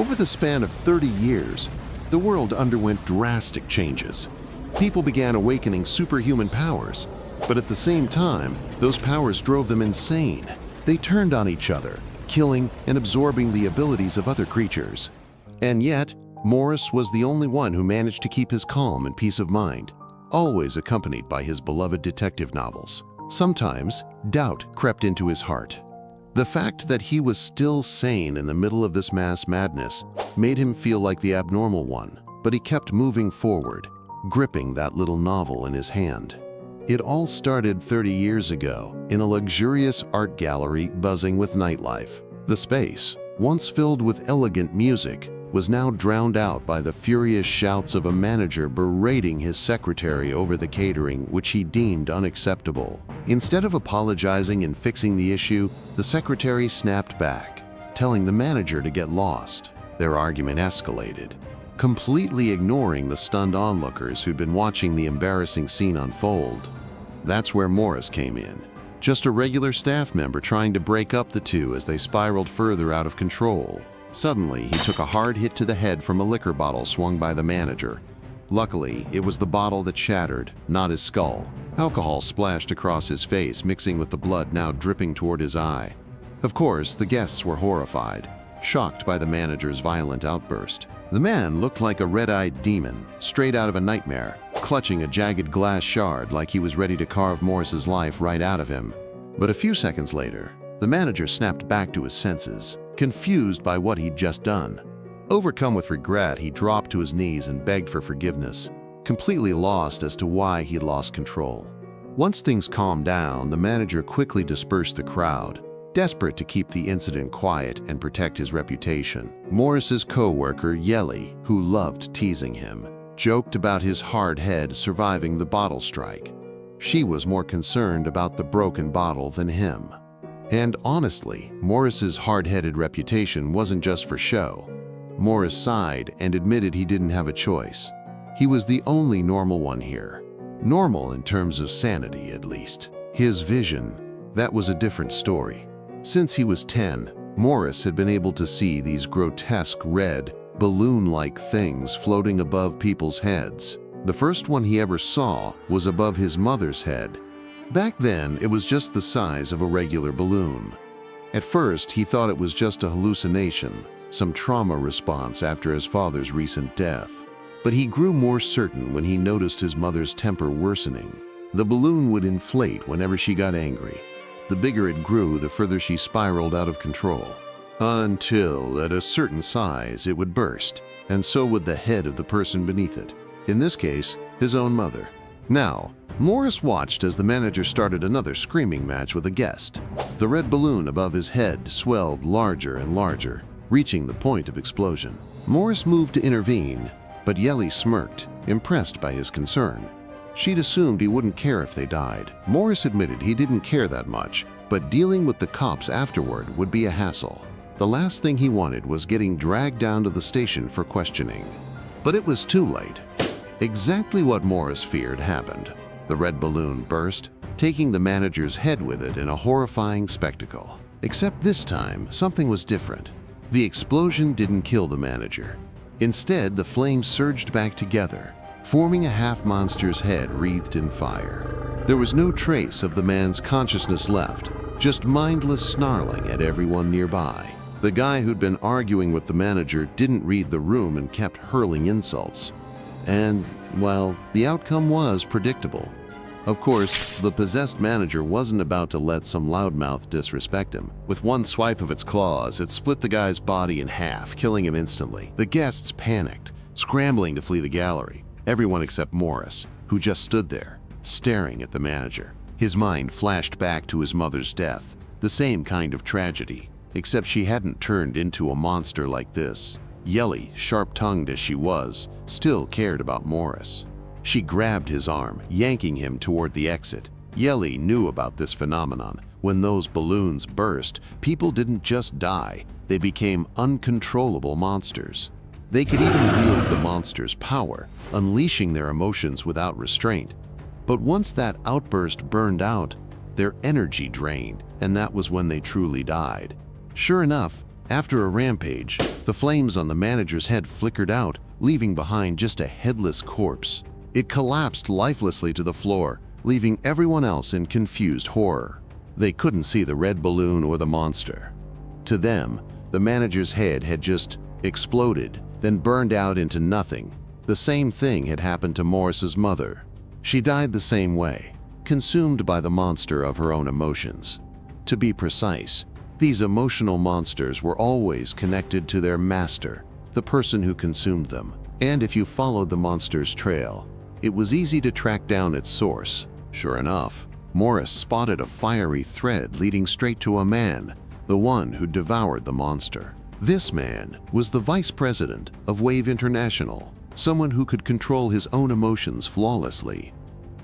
Over the span of 30 years, the world underwent drastic changes. People began awakening superhuman powers, but at the same time, those powers drove them insane. They turned on each other, killing and absorbing the abilities of other creatures. And yet, Morris was the only one who managed to keep his calm and peace of mind, always accompanied by his beloved detective novels. Sometimes, doubt crept into his heart. The fact that he was still sane in the middle of this mass madness made him feel like the abnormal one, but he kept moving forward, gripping that little novel in his hand. It all started 30 years ago in a luxurious art gallery buzzing with nightlife. The space, once filled with elegant music, was now drowned out by the furious shouts of a manager berating his secretary over the catering, which he deemed unacceptable. Instead of apologizing and fixing the issue, the secretary snapped back, telling the manager to get lost. Their argument escalated, completely ignoring the stunned onlookers who'd been watching the embarrassing scene unfold. That's where Morris came in, just a regular staff member trying to break up the two as they spiraled further out of control. Suddenly, he took a hard hit to the head from a liquor bottle swung by the manager. Luckily, it was the bottle that shattered, not his skull. Alcohol splashed across his face, mixing with the blood now dripping toward his eye. Of course, the guests were horrified, shocked by the manager's violent outburst. The man looked like a red-eyed demon, straight out of a nightmare, clutching a jagged glass shard like he was ready to carve Morris's life right out of him. But a few seconds later, the manager snapped back to his senses, confused by what he'd just done. Overcome with regret, he dropped to his knees and begged for forgiveness, completely lost as to why he'd lost control. Once things calmed down, the manager quickly dispersed the crowd, desperate to keep the incident quiet and protect his reputation. Morris's co-worker, Yeli, who loved teasing him, joked about his hard head surviving the bottle strike. She was more concerned about the broken bottle than him. And honestly, Morris's hard-headed reputation wasn't just for show. Morris sighed and admitted he didn't have a choice. He was the only normal one here. Normal in terms of sanity, at least. His vision, that was a different story. Since he was 10, Morris had been able to see these grotesque red, balloon-like things floating above people's heads. The first one he ever saw was above his mother's head. Back then, it was just the size of a regular balloon. At first, he thought it was just a hallucination, some trauma response after his father's recent death. But he grew more certain when he noticed his mother's temper worsening. The balloon would inflate whenever she got angry. The bigger it grew, the further she spiraled out of control. Until, at a certain size, it would burst, and so would the head of the person beneath it. In this case, his own mother. Now, Morris watched as the manager started another screaming match with a guest. The red balloon above his head swelled larger and larger, reaching the point of explosion. Morris moved to intervene, but Yeli smirked, impressed by his concern. She'd assumed he wouldn't care if they died. Morris admitted he didn't care that much, but dealing with the cops afterward would be a hassle. The last thing he wanted was getting dragged down to the station for questioning. But it was too late. Exactly what Morris feared happened. The red balloon burst, taking the manager's head with it in a horrifying spectacle. Except this time, something was different. The explosion didn't kill the manager. Instead, the flames surged back together, forming a half-monster's head wreathed in fire. There was no trace of the man's consciousness left, just mindless snarling at everyone nearby. The guy who'd been arguing with the manager didn't read the room and kept hurling insults. And, well, the outcome was predictable. Of course, the possessed manager wasn't about to let some loudmouth disrespect him. With one swipe of its claws, it split the guy's body in half, killing him instantly. The guests panicked, scrambling to flee the gallery. Everyone except Morris, who just stood there, staring at the manager. His mind flashed back to his mother's death, the same kind of tragedy, except she hadn't turned into a monster like this. Yeli, sharp-tongued as she was, still cared about Morris. She grabbed his arm, yanking him toward the exit. Yeli knew about this phenomenon. When those balloons burst, people didn't just die, they became uncontrollable monsters. They could even wield the monster's power, unleashing their emotions without restraint. But once that outburst burned out, their energy drained, and that was when they truly died. Sure enough, After a rampage, the flames on the manager's head flickered out, leaving behind just a headless corpse. It collapsed lifelessly to the floor, leaving everyone else in confused horror. They couldn't see the red balloon or the monster. To them, the manager's head had just exploded, then burned out into nothing. The same thing had happened to Morris's mother. She died the same way, consumed by the monster of her own emotions. To be precise, these emotional monsters were always connected to their master, the person who consumed them. And if you followed the monster's trail, it was easy to track down its source. Sure enough, Morris spotted a fiery thread leading straight to a man, the one who devoured the monster. This man was the vice president of Wave International, someone who could control his own emotions flawlessly.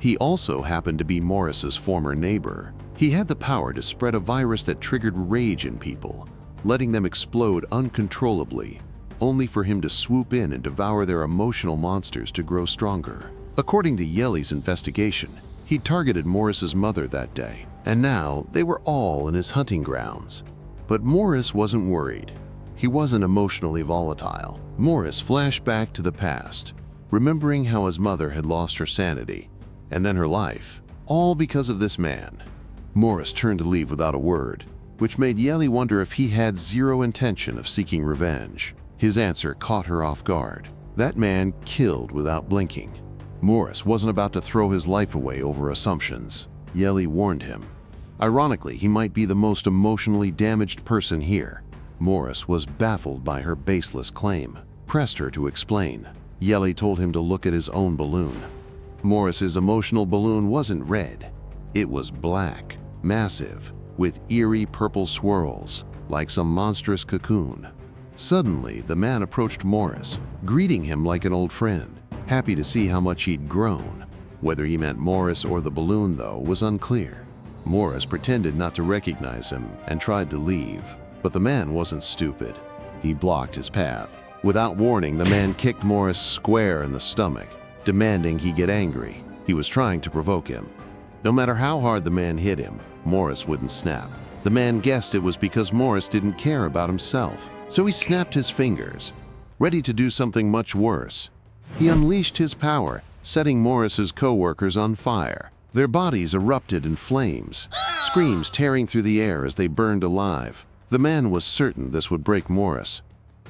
He also happened to be Morris's former neighbor. He had the power to spread a virus that triggered rage in people, letting them explode uncontrollably, only for him to swoop in and devour their emotional monsters to grow stronger. According to Yeli's investigation, he targeted Morris's mother that day, and now they were all in his hunting grounds. But Morris wasn't worried. He wasn't emotionally volatile. Morris flashed back to the past, remembering how his mother had lost her sanity, and then her life, all because of this man. Morris turned to leave without a word, which made Yeli wonder if he had zero intention of seeking revenge. His answer caught her off guard. That man killed without blinking. Morris wasn't about to throw his life away over assumptions. Yeli warned him. Ironically, he might be the most emotionally damaged person here. Morris was baffled by her baseless claim, pressed her to explain. Yeli told him to look at his own balloon. Morris's emotional balloon wasn't red. It was black, massive, with eerie purple swirls, like some monstrous cocoon. Suddenly, the man approached Morris, greeting him like an old friend, happy to see how much he'd grown. Whether he meant Morris or the balloon, though, was unclear. Morris pretended not to recognize him and tried to leave, but the man wasn't stupid. He blocked his path. Without warning, the man kicked Morris square in the stomach, demanding he get angry. He was trying to provoke him. No matter how hard the man hit him, Morris wouldn't snap. The man guessed it was because Morris didn't care about himself, so he snapped his fingers, ready to do something much worse. He unleashed his power, setting Morris's co-workers on fire. Their bodies erupted in flames, screams tearing through the air as they burned alive. The man was certain this would break Morris.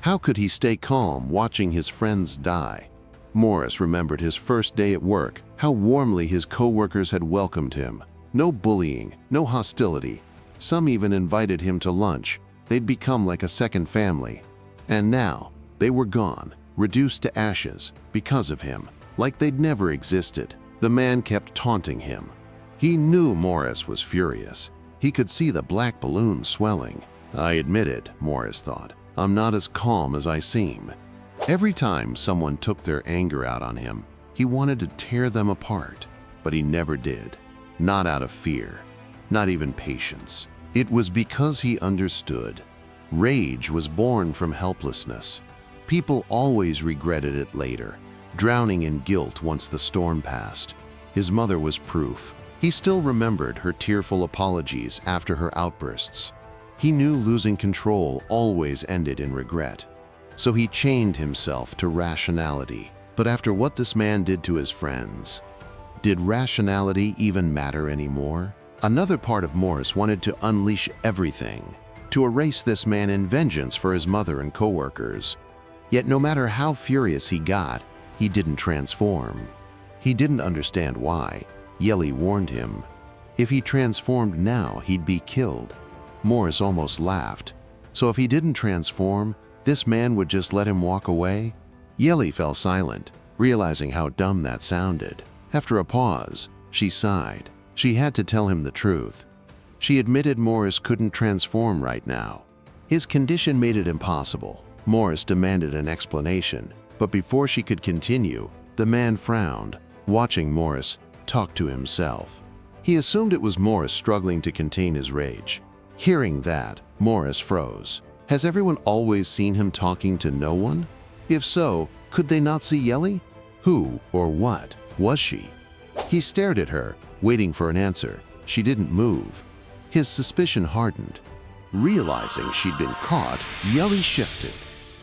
How could he stay calm watching his friends die? Morris remembered his first day at work, how warmly his co-workers had welcomed him. No bullying, no hostility. Some even invited him to lunch. They'd become like a second family. And now, they were gone, reduced to ashes, because of him, like they'd never existed. The man kept taunting him. He knew Morris was furious. He could see the black balloon swelling. I admit it, Morris thought. I'm not as calm as I seem. Every time someone took their anger out on him, he wanted to tear them apart, but he never did. Not out of fear, not even patience. It was because he understood. Rage was born from helplessness. People always regretted it later, drowning in guilt once the storm passed. His mother was proof. He still remembered her tearful apologies after her outbursts. He knew losing control always ended in regret. So he chained himself to rationality. But after what this man did to his friends, did rationality even matter anymore? Another part of Morris wanted to unleash everything, to erase this man in vengeance for his mother and co-workers. Yet no matter how furious he got, he didn't transform. He didn't understand why. Yeli warned him. If he transformed now, he'd be killed. Morris almost laughed. So if he didn't transform, this man would just let him walk away? Yeli fell silent, realizing how dumb that sounded. After a pause, she sighed. She had to tell him the truth. She admitted Morris couldn't transform right now. His condition made it impossible. Morris demanded an explanation, but before she could continue, the man frowned, watching Morris talk to himself. He assumed it was Morris struggling to contain his rage. Hearing that, Morris froze. Has everyone always seen him talking to no one? If so, could they not see Yeli? Who or what was she? He stared at her, waiting for an answer. She didn't move. His suspicion hardened. Realizing she'd been caught, Yelly shifted,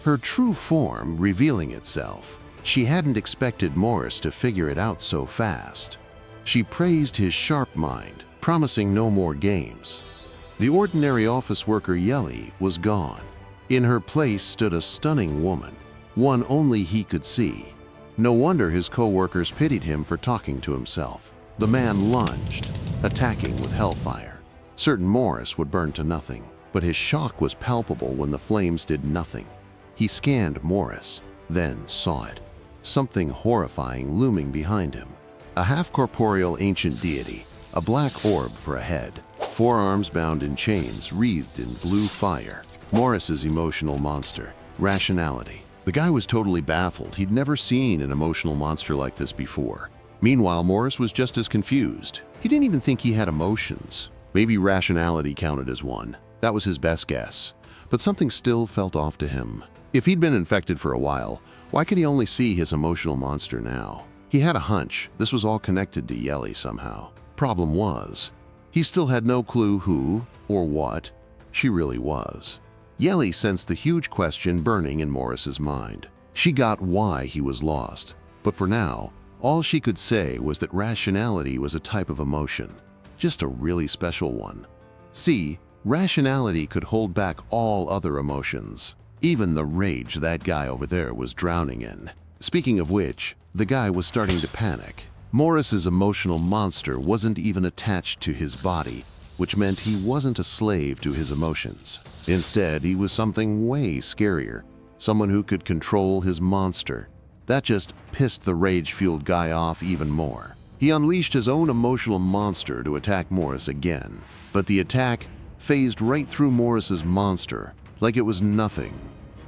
her true form revealing itself. She hadn't expected Morris to figure it out so fast. She praised his sharp mind, promising no more games. The ordinary office worker Yelly was gone. In her place stood a stunning woman, one only he could see. No wonder his co-workers pitied him for talking to himself. The man lunged, attacking with hellfire. Certain Morris would burn to nothing, but his shock was palpable when the flames did nothing. He scanned Morris, then saw it. Something horrifying looming behind him. A half-corporeal ancient deity, a black orb for a head, 4 arms bound in chains wreathed in blue fire. Morris's emotional monster, rationality. The guy was totally baffled. He'd never seen an emotional monster like this before. Meanwhile, Morris was just as confused. He didn't even think he had emotions. Maybe rationality counted as one. That was his best guess. But something still felt off to him. If he'd been infected for a while, why could he only see his emotional monster now? He had a hunch this was all connected to Yelly somehow. Problem was, he still had no clue who or what she really was. Yelly sensed the huge question burning in Morris's mind. She got why he was lost, but for now, all she could say was that rationality was a type of emotion, just a really special one. See, rationality could hold back all other emotions, even the rage that guy over there was drowning in. Speaking of which, the guy was starting to panic. Morris's emotional monster wasn't even attached to his body, which meant he wasn't a slave to his emotions. Instead, he was something way scarier, someone who could control his monster. That just pissed the rage-fueled guy off even more. He unleashed his own emotional monster to attack Morris again, but the attack phased right through Morris's monster, like it was nothing,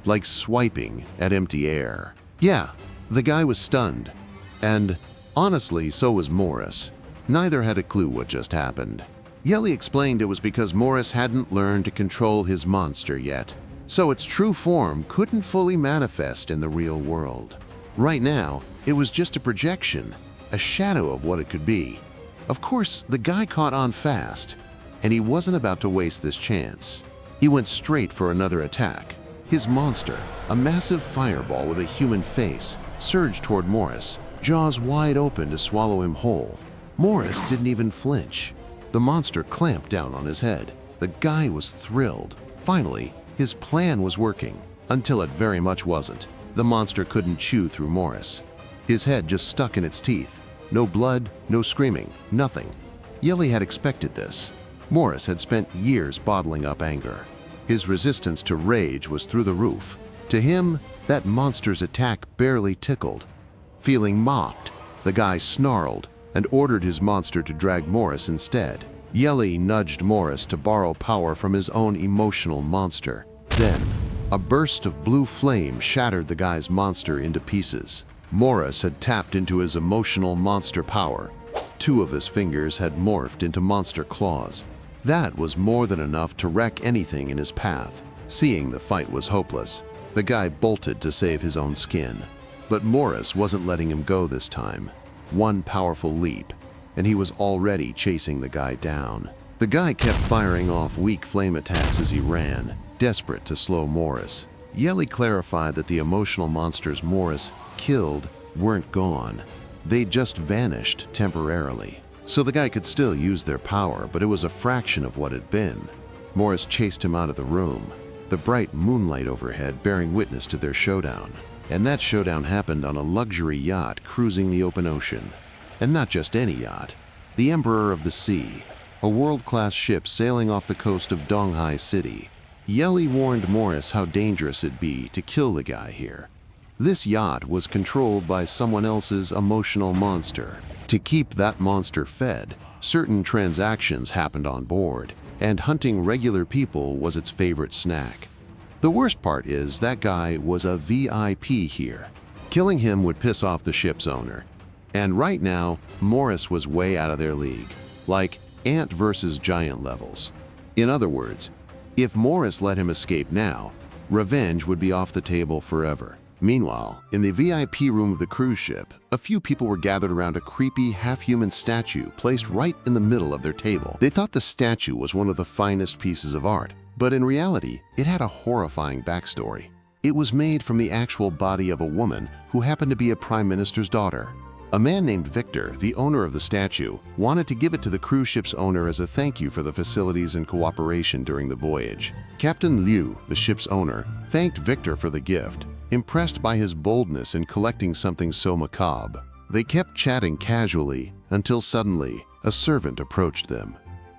like swiping at empty air. Yeah, the guy was stunned, and honestly, so was Morris. Neither had a clue what just happened. Yelly explained it was because Morris hadn't learned to control his monster yet, so its true form couldn't fully manifest in the real world. Right now, it was just a projection, a shadow of what it could be. Of course, the guy caught on fast, and he wasn't about to waste this chance. He went straight for another attack. His monster, a massive fireball with a human face, surged toward Morris, jaws wide open to swallow him whole. Morris didn't even flinch. The monster clamped down on his head. The guy was thrilled. Finally, his plan was working, until it very much wasn't. The monster couldn't chew through Morris. His head just stuck in its teeth. No blood, no screaming, nothing. Yelly had expected this. Morris had spent years bottling up anger. His resistance to rage was through the roof. To him, that monster's attack barely tickled. Feeling mocked, the guy snarled and ordered his monster to drag Morris instead. Yelly nudged Morris to borrow power from his own emotional monster. Then, a burst of blue flame shattered the guy's monster into pieces. Morris had tapped into his emotional monster power. 2 of his fingers had morphed into monster claws. That was more than enough to wreck anything in his path. Seeing the fight was hopeless, the guy bolted to save his own skin. But Morris wasn't letting him go this time. One powerful leap, and he was already chasing the guy down. The guy kept firing off weak flame attacks as he ran, desperate to slow Morris. Yelly clarified that the emotional monsters Morris killed weren't gone. They just vanished temporarily. So the guy could still use their power, but it was a fraction of what it had been. Morris chased him out of the room, the bright moonlight overhead bearing witness to their showdown. And that showdown happened on a luxury yacht cruising the open ocean. And not just any yacht, the Emperor of the Sea, a world-class ship sailing off the coast of Donghai City. Yelly warned Morris how dangerous it'd be to kill the guy here. This yacht was controlled by someone else's emotional monster. To keep that monster fed, certain transactions happened on board, and hunting regular people was its favorite snack. The worst part is that guy was a VIP here. Killing him would piss off the ship's owner. And right now, Morris was way out of their league, like ant versus giant levels. In other words, if Morris let him escape now, revenge would be off the table forever. Meanwhile, in the VIP room of the cruise ship, a few people were gathered around a creepy, half-human statue placed right in the middle of their table. They thought the statue was one of the finest pieces of art. But in reality, it had a horrifying backstory. It was made from the actual body of a woman who happened to be a prime minister's daughter. A man named Victor, the owner of the statue, wanted to give it to the cruise ship's owner as a thank you for the facilities and cooperation during the voyage. Captain Liu, the ship's owner, thanked Victor for the gift, impressed by his boldness in collecting something so macabre. They kept chatting casually until suddenly a servant approached them.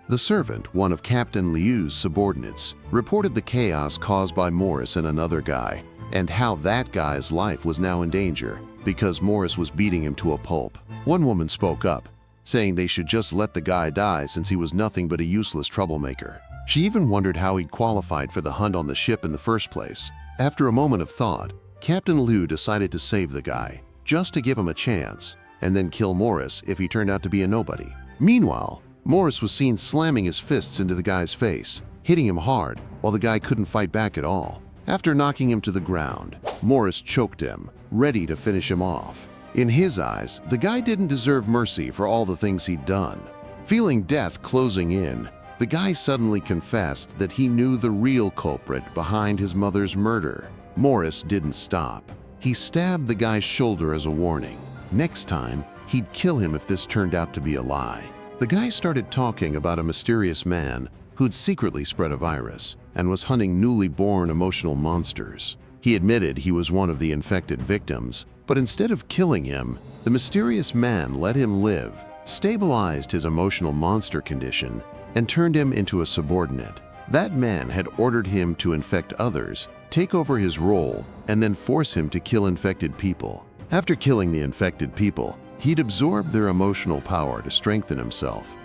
The servant, one of Captain Liu's subordinates, reported the chaos caused by Morris and another guy, and how that guy's life was now in danger because Morris was beating him to a pulp. One woman spoke up, saying they should just let the guy die since he was nothing but a useless troublemaker. She even wondered how he'd qualified for the hunt on the ship in the first place. After a moment of thought, Captain Liu decided to save the guy, just to give him a chance, and then kill Morris if he turned out to be a nobody. Meanwhile, Morris was seen slamming his fists into the guy's face, hitting him hard while the guy couldn't fight back at all. After knocking him to the ground, Morris choked him, ready to finish him off. In his eyes, the guy didn't deserve mercy for all the things he'd done. Feeling death closing in, the guy suddenly confessed that he knew the real culprit behind his mother's murder. Morris didn't stop. He stabbed the guy's shoulder as a warning. Next time, he'd kill him if this turned out to be a lie. The guy started talking about a mysterious man who'd secretly spread a virus and was hunting newly born emotional monsters. He admitted he was one of the infected victims, but instead of killing him, the mysterious man let him live, stabilized his emotional monster condition, and turned him into a subordinate. That man had ordered him to infect others, take over his role, and then force him to kill infected people. After killing the infected people, he'd absorbed their emotional power to strengthen himself.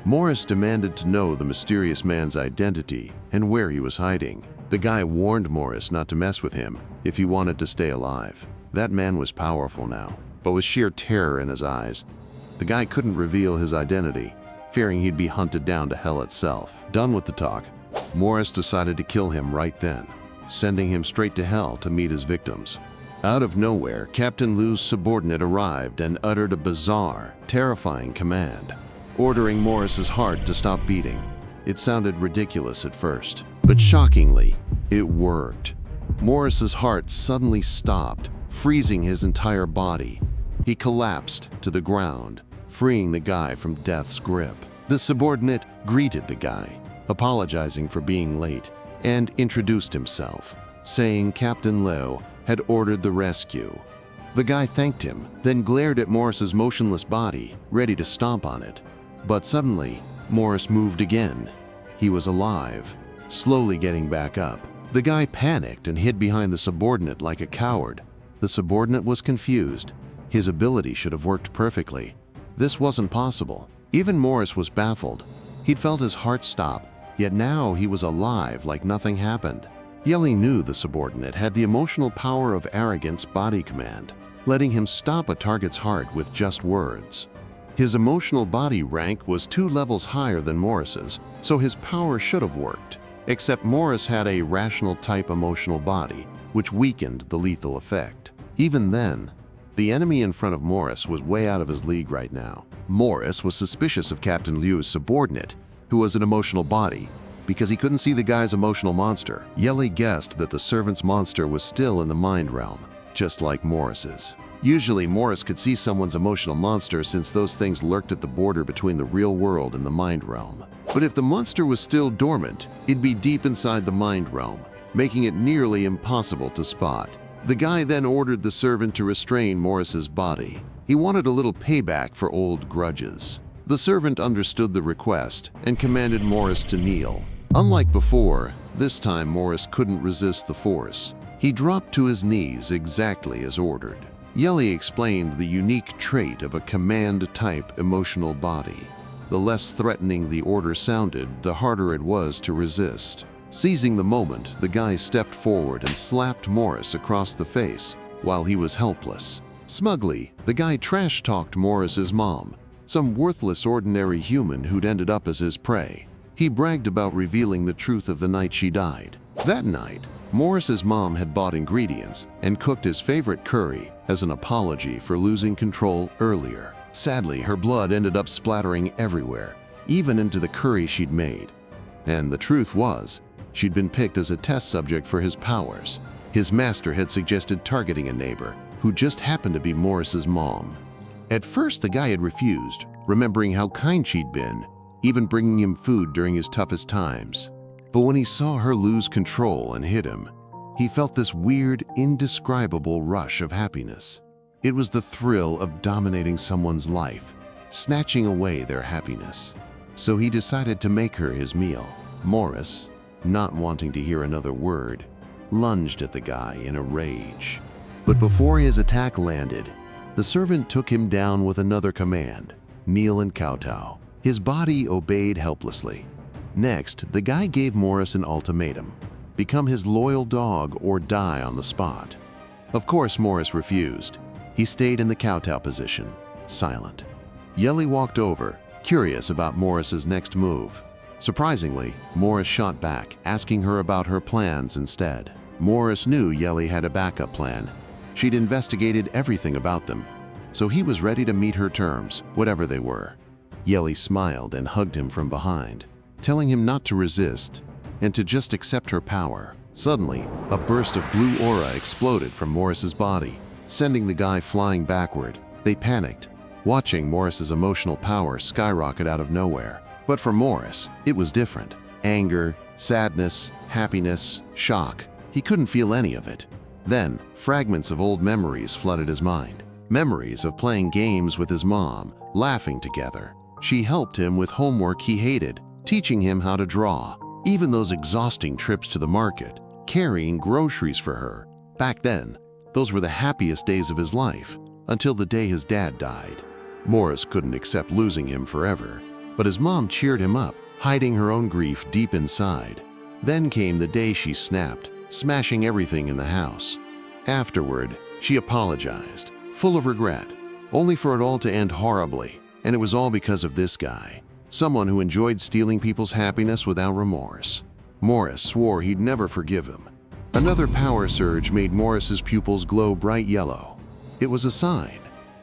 Morris demanded to know the mysterious man's identity and where he was hiding. The guy warned Morris not to mess with him if he wanted to stay alive. That man was powerful now, but with sheer terror in his eyes. The guy couldn't reveal his identity, fearing he'd be hunted down to hell itself. Done with the talk, Morris decided to kill him right then, sending him straight to hell to meet his victims. Out of nowhere, Captain Liu's subordinate arrived and uttered a bizarre, terrifying command, ordering Morris's heart to stop beating. It sounded ridiculous at first, but shockingly, it worked. Morris's heart suddenly stopped, freezing his entire body. He collapsed to the ground, freeing the guy from death's grip. The subordinate greeted the guy, apologizing for being late, and introduced himself, saying Captain Liu had ordered the rescue. The guy thanked him, then glared at Morris's motionless body, ready to stomp on it. But suddenly, Morris moved again. He was alive, slowly getting back up. The guy panicked and hid behind the subordinate like a coward. The subordinate was confused. His ability should have worked perfectly. This wasn't possible. Even Morris was baffled. He'd felt his heart stop, yet now he was alive like nothing happened. Yelly knew the subordinate had the emotional power of arrogance body command, letting him stop a target's heart with just words. His emotional body rank was 2 levels higher than Morris's, so his power should have worked. Except Morris had a rational-type emotional body, which weakened the lethal effect. Even then, the enemy in front of Morris was way out of his league right now. Morris was suspicious of Captain Liu's subordinate, who was an emotional body, because he couldn't see the guy's emotional monster. Yelly guessed that the servant's monster was still in the mind realm, just like Morris's. Usually, Morris could see someone's emotional monster since those things lurked at the border between the real world and the mind realm. But if the monster was still dormant, it'd be deep inside the mind realm, making it nearly impossible to spot. The guy then ordered the servant to restrain Morris's body. He wanted a little payback for old grudges. The servant understood the request and commanded Morris to kneel. Unlike before, this time Morris couldn't resist the force. He dropped to his knees exactly as ordered. Yelly explained the unique trait of a command-type emotional body. The less threatening the order sounded, the harder it was to resist. Seizing the moment, the guy stepped forward and slapped Morris across the face while he was helpless. Smugly, the guy trash-talked Morris's mom, some worthless ordinary human who'd ended up as his prey. He bragged about revealing the truth of the night she died. That night, Morris's mom had bought ingredients and cooked his favorite curry as an apology for losing control earlier. Sadly, her blood ended up splattering everywhere, even into the curry she'd made. And the truth was, She'd been picked as a test subject for his powers. His master had suggested targeting a neighbor, who just happened to be Morris's mom. At first, the guy had refused, remembering how kind she'd been, even bringing him food during his toughest times. But when he saw her lose control and hit him, he felt this weird, indescribable rush of happiness. It was the thrill of dominating someone's life, snatching away their happiness. So he decided to make her his meal. Morris, not wanting to hear another word, lunged at the guy in a rage. But before his attack landed, the servant took him down with another command: kneel and kowtow. His body obeyed helplessly. Next, the guy gave Morris an ultimatum: become his loyal dog or die on the spot. Of course, Morris refused. He stayed in the kowtow position, silent. Yelly walked over, curious about Morris's next move. Surprisingly, Morris shot back, asking her about her plans instead. Morris knew Yelly had a backup plan. She'd investigated everything about them, so he was ready to meet her terms, whatever they were. Yelly smiled and hugged him from behind, telling him not to resist and to just accept her power. Suddenly, a burst of blue aura exploded from Morris's body, sending the guy flying backward. They panicked, watching Morris's emotional power skyrocket out of nowhere. But for Morris, it was different. Anger, sadness, happiness, shock. He couldn't feel any of it. Then, fragments of old memories flooded his mind. Memories of playing games with his mom, laughing together. She helped him with homework he hated, teaching him how to draw. Even those exhausting trips to the market, carrying groceries for her. Back then, those were the happiest days of his life, until the day his dad died. Morris couldn't accept losing him forever, but his mom cheered him up, hiding her own grief deep inside. Then came the day she snapped, smashing everything in the house. Afterward, she apologized, full of regret, only for it all to end horribly. And it was all because of this guy, someone who enjoyed stealing people's happiness without remorse. Morris swore he'd never forgive him. Another power surge made Morris's pupils glow bright yellow. It was a sign.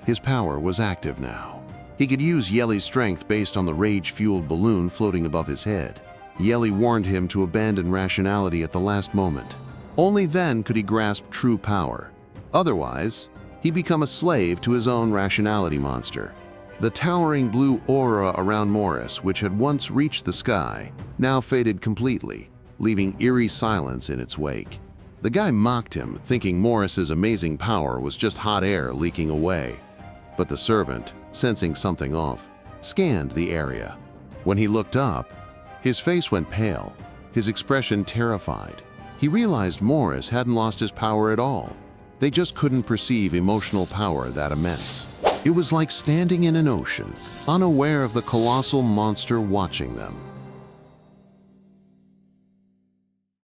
His power was active now. He could use Yelly's strength based on the rage-fueled balloon floating above his head. Yelly warned him to abandon rationality at the last moment. Only then could he grasp true power. Otherwise, he'd become a slave to his own rationality monster. The towering blue aura around Morris, which had once reached the sky, now faded completely, leaving eerie silence in its wake. The guy mocked him, thinking Morris's amazing power was just hot air leaking away. But the servant, sensing something off, scanned the area. When he looked up, his face went pale, his expression terrified. He realized Morris hadn't lost his power at all. They just couldn't perceive emotional power that immense. It was like standing in an ocean, unaware of the colossal monster watching them.